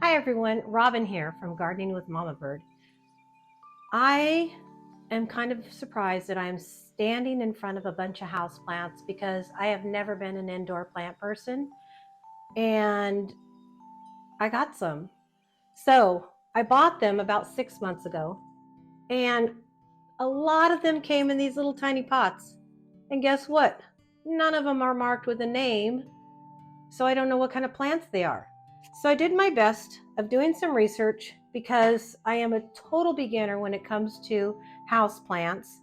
Hi everyone, Robin here from Gardening with Mama Bird. I am kind of surprised that I'm standing in front of a bunch of houseplants because I have never been an indoor plant person, and I got some. So I bought them about 6 months ago, and a lot of them came in these little tiny pots. And guess what? None of them are marked with a name, so I don't know what kind of plants they are. So I did my best of doing some research because I am a total beginner when it comes to house plants,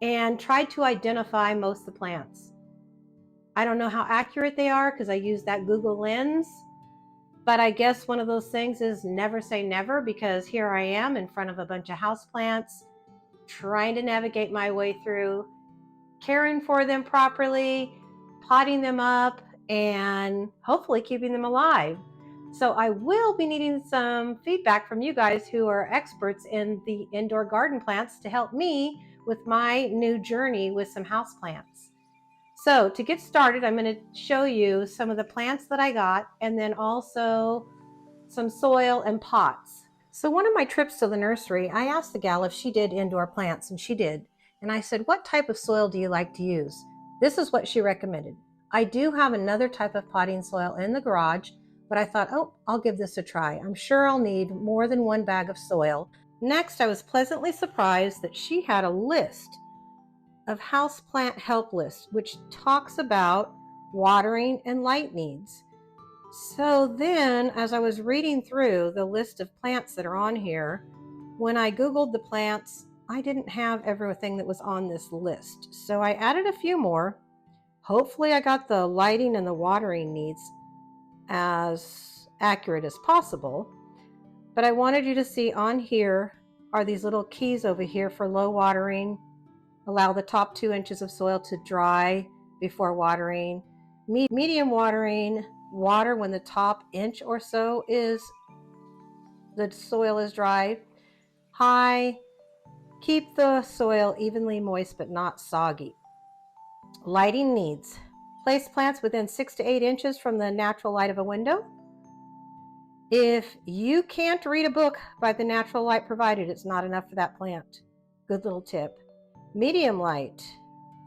and tried to identify most of the plants. I don't know how accurate they are because I use that Google lens, but I guess one of those things is never say never, because here I am in front of a bunch of house plants trying to navigate my way through caring for them properly, potting them up, and hopefully keeping them alive. So I will be needing some feedback from you guys who are experts in the indoor garden plants to help me with my new journey with some house plants. So to get started, I'm going to show you some of the plants that I got, and then also some soil and pots. So one of my trips to the nursery, I asked the gal if she did indoor plants, and she did. And I said, what type of soil do you like to use? This is what she recommended. I do have another type of potting soil in the garage, but I thought, oh, I'll give this a try. I'm sure I'll need more than one bag of soil. Next, I was pleasantly surprised that she had a list of houseplant help list, which talks about watering and light needs. So then, as I was reading through the list of plants that are on here, when I Googled the plants, I didn't have everything that was on this list. So I added a few more. Hopefully I got the lighting and the watering needs as accurate as possible. But I wanted you to see on here are these little keys over here for low watering. Allow the top 2 inches of soil to dry before watering. Medium watering, water when the top inch or so is the soil is dry. High, keep the soil evenly moist but not soggy. Lighting needs. Place plants within 6 to 8 inches from the natural light of a window. If you can't read a book by the natural light provided, it's not enough for that plant. Good little tip. Medium light.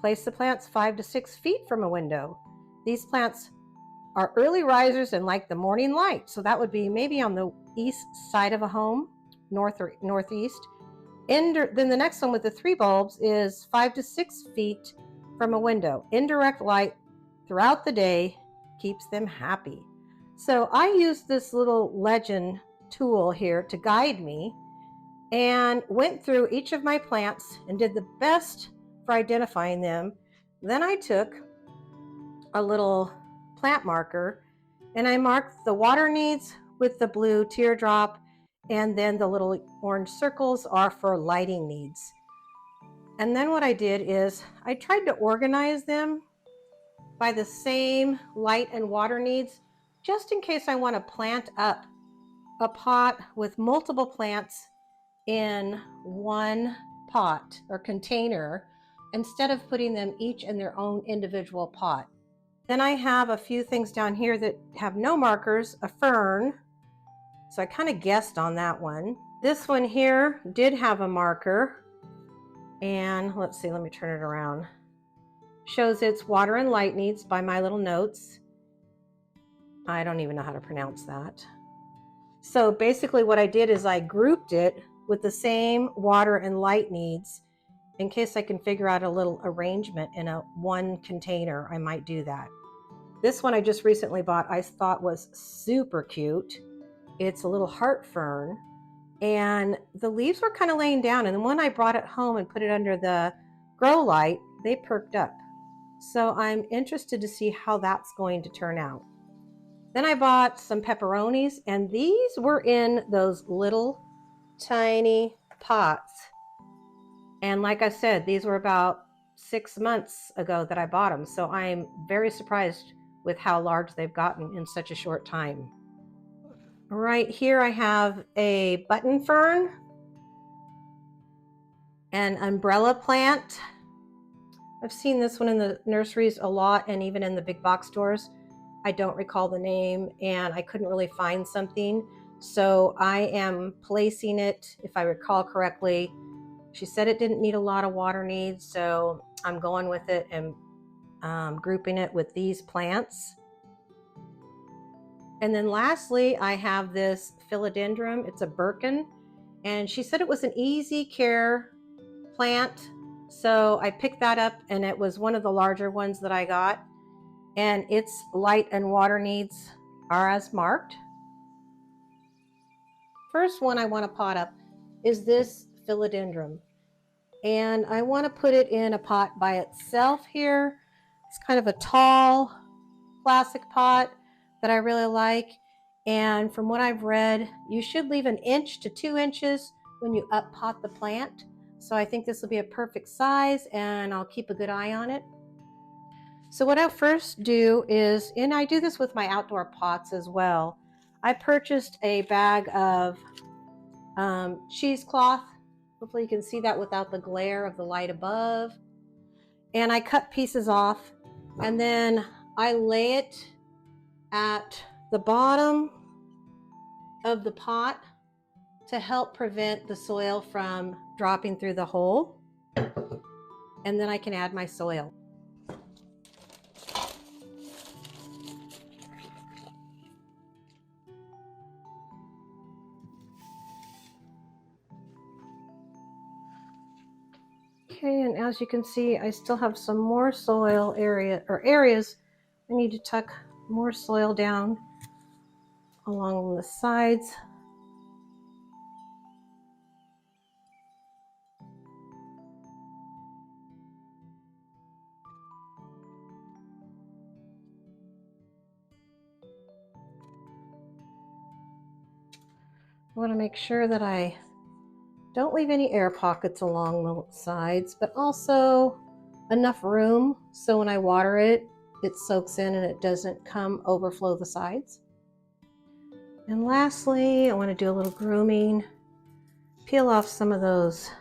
Place the plants 5 to 6 feet from a window. These plants are early risers and like the morning light, so that would be maybe on the east side of a home, north or northeast. Then the next one with the 3 bulbs is 5 to 6 feet from a window. Indirect light throughout the day keeps them happy. So I used this little legend tool here to guide me, and went through each of my plants and did the best for identifying them. Then I took a little plant marker and I marked the water needs with the blue teardrop, and then the little orange circles are for lighting needs. And then what I did is I tried to organize them by the same light and water needs, just in case I want to plant up a pot with multiple plants in one pot or container instead of putting them each in their own individual pot. Then I have a few things down here that have no markers. A fern, so I kind of guessed on that one. This one here did have a marker, and let's see, let me turn it around. Shows its water and light needs by my little notes. I don't even know how to pronounce that. So basically what I did is I grouped it with the same water and light needs. In case I can figure out a little arrangement in a one container, I might do that. This one I just recently bought, I thought was super cute. It's a little heart fern, and the leaves were kind of laying down, and when I brought it home and put it under the grow light, they perked up. So I'm interested to see how that's going to turn out. Then I bought some pepperonis, and these were in those little tiny pots. And like I said, these were about 6 months ago that I bought them. So I'm very surprised with how large they've gotten in such a short time. Right here I have a button fern, an umbrella plant. I've seen this one in the nurseries a lot, and even in the big box stores. I don't recall the name, and I couldn't really find something. So I am placing it, if I recall correctly. She said it didn't need a lot of water needs, so I'm going with it and grouping it with these plants. And then lastly, I have this philodendron. It's a Birkin, and she said it was an easy care plant. So I picked that up, and it was one of the larger ones that I got. And its light and water needs are as marked. First one I want to pot up is this philodendron. And I want to put it in a pot by itself here. It's kind of a tall plastic pot that I really like. And from what I've read, you should leave 1 inch to 2 inches when you up pot the plant. So I think this will be a perfect size, and I'll keep a good eye on it. So what I'll first do is, and I do this with my outdoor pots as well, I purchased a bag of cheesecloth. Hopefully you can see that without the glare of the light above. And I cut pieces off, and then I lay it at the bottom of the pot to help prevent the soil from dropping through the hole. And then I can add my soil. Okay, and as you can see, I still have some more soil areas I need to tuck more soil down along the sides. I want to make sure that I don't leave any air pockets along the sides, but also enough room so when I water it, it soaks in and it doesn't overflow the sides. And lastly, I want to do a little grooming. Peel off some of those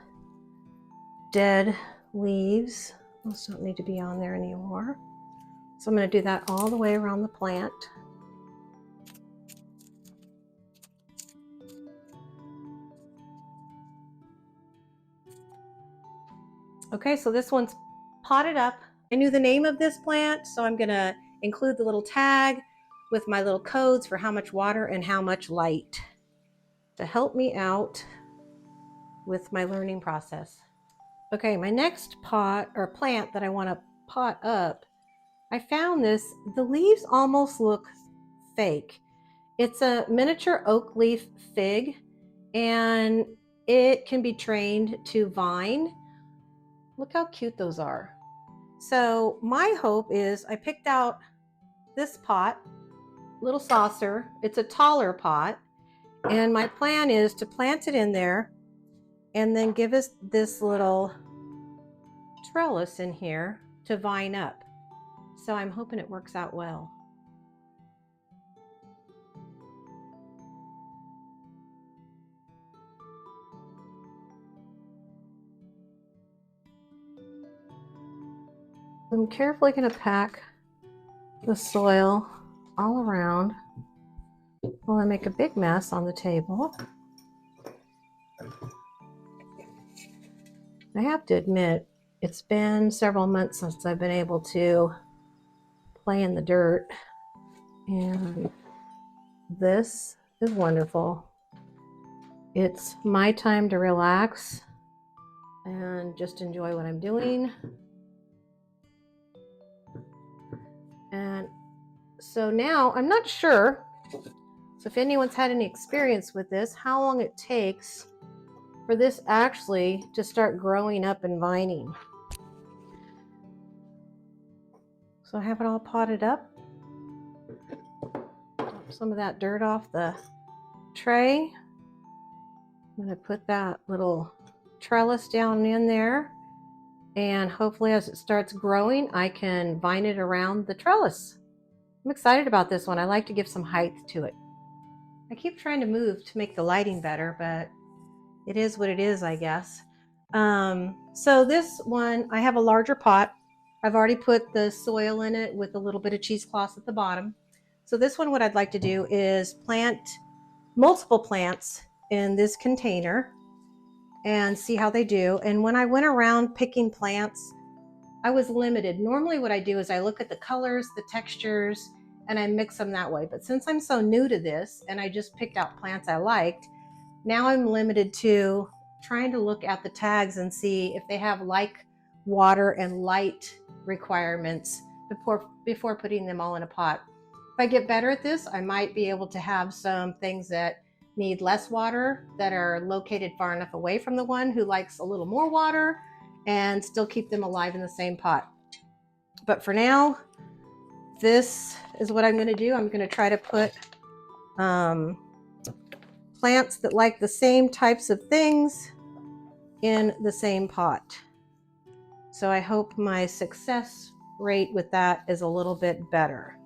dead leaves. Those don't need to be on there anymore. So I'm going to do that all the way around the plant. Okay, so this one's potted up. I knew the name of this plant, so I'm going to include the little tag with my little codes for how much water and how much light to help me out with my learning process. Okay, my next pot or plant that I want to pot up, I found this. The leaves almost look fake. It's a miniature oak leaf fig, and it can be trained to vine. Look how cute those are. So my hope is I picked out this pot, little saucer. It's a taller pot, and my plan is to plant it in there and then give us this little trellis in here to vine up. So I'm hoping it works out well. I'm carefully going to pack the soil all around while I make a big mess on the table. I have to admit, it's been several months since I've been able to play in the dirt, and this is wonderful. It's my time to relax and just enjoy what I'm doing. And so now I'm not sure, so if anyone's had any experience with this, how long it takes for this actually to start growing up and vining. So I have it all potted up. Drop some of that dirt off the tray. I'm going to put that little trellis down in there, and hopefully as it starts growing, I can vine it around the trellis. I'm excited about this one. I like to give some height to it. I keep trying to move to make the lighting better, but it is what it is, I guess. So this one, I have a larger pot. I've already put the soil in it with a little bit of cheesecloth at the bottom. So this one, what I'd like to do is plant multiple plants in this container and see how they do. And when I went around picking plants, I was limited. Normally what I do is I look at the colors, the textures, and I mix them that way. But since I'm so new to this and I just picked out plants I liked, now I'm limited to trying to look at the tags and see if they have like water and light requirements before putting them all in a pot. If I get better at this, I might be able to have some things that need less water that are located far enough away from the one who likes a little more water and still keep them alive in the same pot. But for now, this is what I'm going to do. I'm going to try to put plants that like the same types of things in the same pot. So I hope my success rate with that is a little bit better.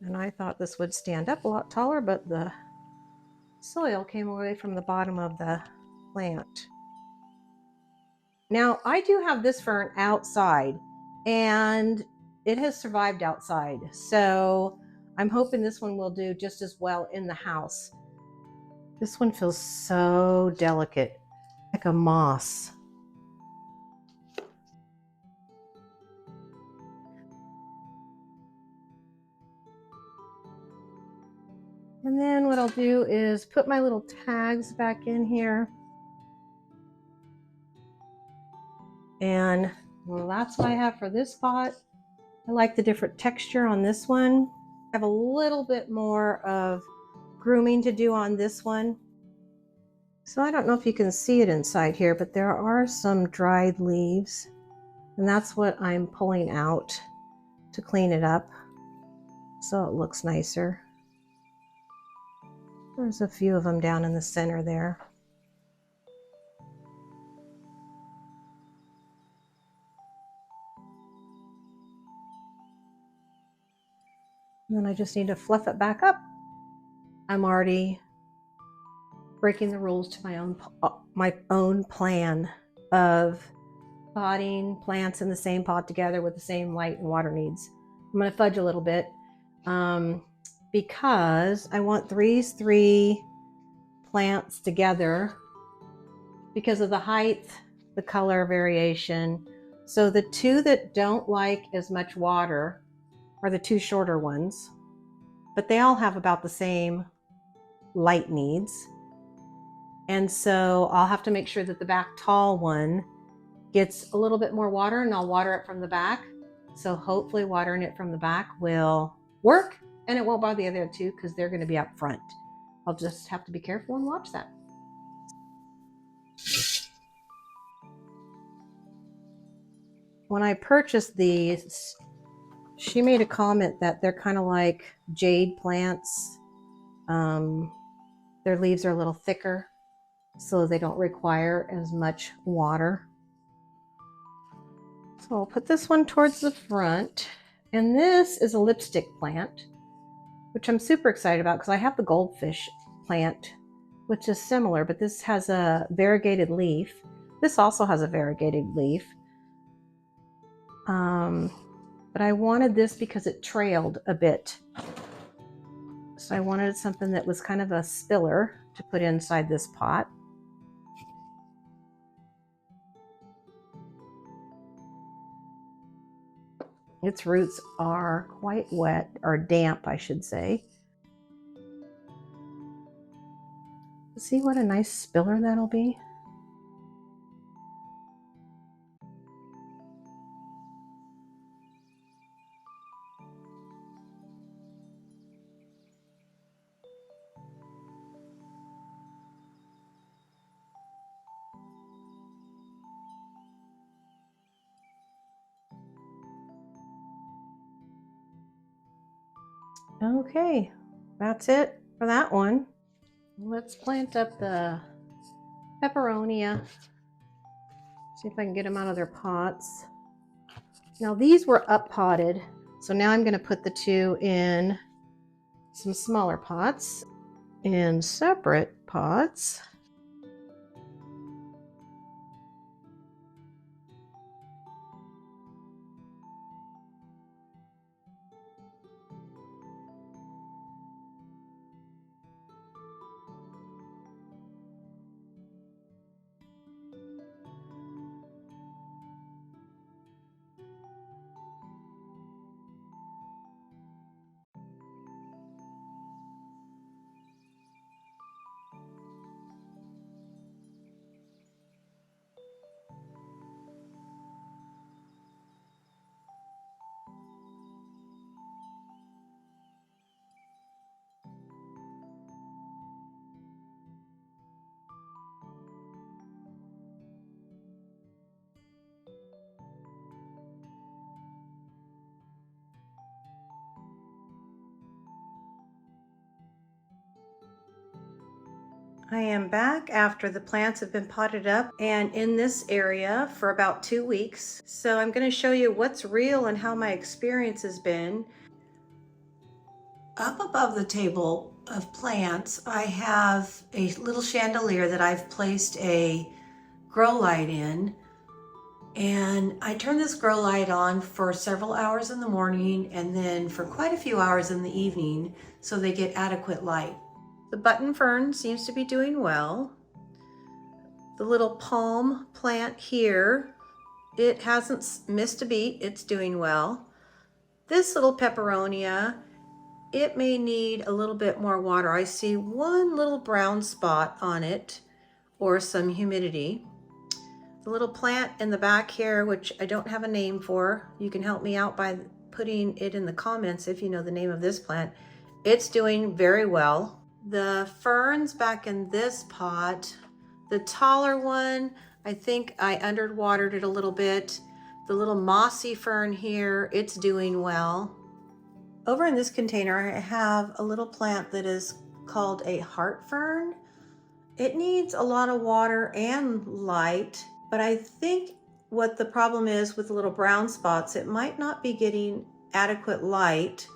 And I thought this would stand up a lot taller, but the soil came away from the bottom of the plant. Now I do have this fern outside and it has survived outside. So I'm hoping this one will do just as well in the house. This one feels so delicate, like a moss. And then what I'll do is put my little tags back in here. And well, that's what I have for this pot. I like the different texture on this one. I have a little bit more of grooming to do on this one. So I don't know if you can see it inside here, but there are some dried leaves. And that's what I'm pulling out to clean it up so it looks nicer. There's a few of them down in the center there. And then I just need to fluff it back up. I'm already breaking the rules to my own plan of potting plants in the same pot together with the same light and water needs. I'm going to fudge a little bit because I want these three plants together because of the height, the color variation. So the two that don't like as much water are the two shorter ones, but they all have about the same light needs. And so I'll have to make sure that the back tall one gets a little bit more water, and I'll water it from the back. So hopefully watering it from the back will work and it won't bother the other two because they're going to be up front. I'll just have to be careful and watch that. When I purchased these, she made a comment that they're kind of like jade plants. Their leaves are a little thicker, so they don't require as much water. So I'll put this one towards the front. And this is a lipstick plant, which I'm super excited about because I have the goldfish plant, which is similar, but this has a variegated leaf. This also has a variegated leaf. But I wanted this because it trailed a bit. So I wanted something that was kind of a spiller to put inside this pot. Its roots are quite wet, or damp, I should say. See what a nice spiller that'll be? Okay, that's it for that one. Let's plant up the pepperonia. See if I can get them out of their pots. Now these were up potted, so now I'm going to put the two in some smaller pots, in separate pots. I am back after the plants have been potted up and in this area for about 2 weeks. So I'm going to show you what's real and how my experience has been. Up above the table of plants, I have a little chandelier that I've placed a grow light in. And I turn this grow light on for several hours in the morning and then for quite a few hours in the evening so they get adequate light. The button fern seems to be doing well. The little palm plant here, it hasn't missed a beat, it's doing well. This little peperonia, it may need a little bit more water. I see one little brown spot on it or some humidity. The little plant in the back here, which I don't have a name for, you can help me out by putting it in the comments if you know the name of this plant. It's doing very well. The ferns back in this pot, the taller one, I think I underwatered it a little bit. The little mossy fern here, it's doing well. Over in this container, I have a little plant that is called a heart fern. It needs a lot of water and light, but I think what the problem is with the little brown spots, it might not be getting adequate light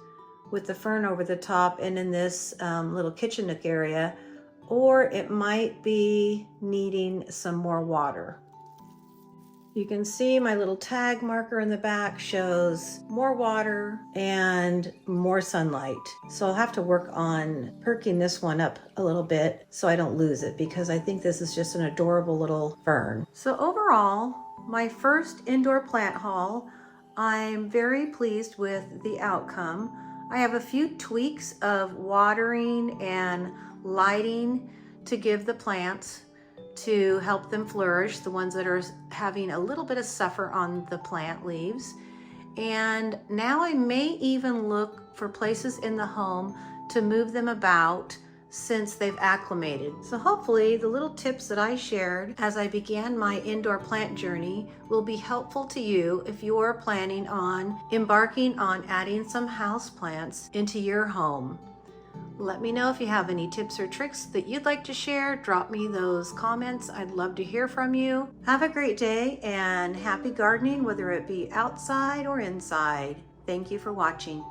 with the fern over the top and in this little kitchen nook area, or it might be needing some more water. You can see my little tag marker in the back shows more water and more sunlight. So I'll have to work on perking this one up a little bit so I don't lose it, because I think this is just an adorable little fern. So overall, my first indoor plant haul, I'm very pleased with the outcome. I have a few tweaks of watering and lighting to give the plants to help them flourish, the ones that are having a little bit of suffer on the plant leaves. And now I may even look for places in the home to move them about since they've acclimated. So hopefully the little tips that I shared as I began my indoor plant journey will be helpful to you if you're planning on embarking on adding some house plants into your home. Let me know if you have any tips or tricks that you'd like to share. Drop me those comments. I'd love to hear from you. Have a great day and happy gardening, whether it be outside or inside. Thank you for watching.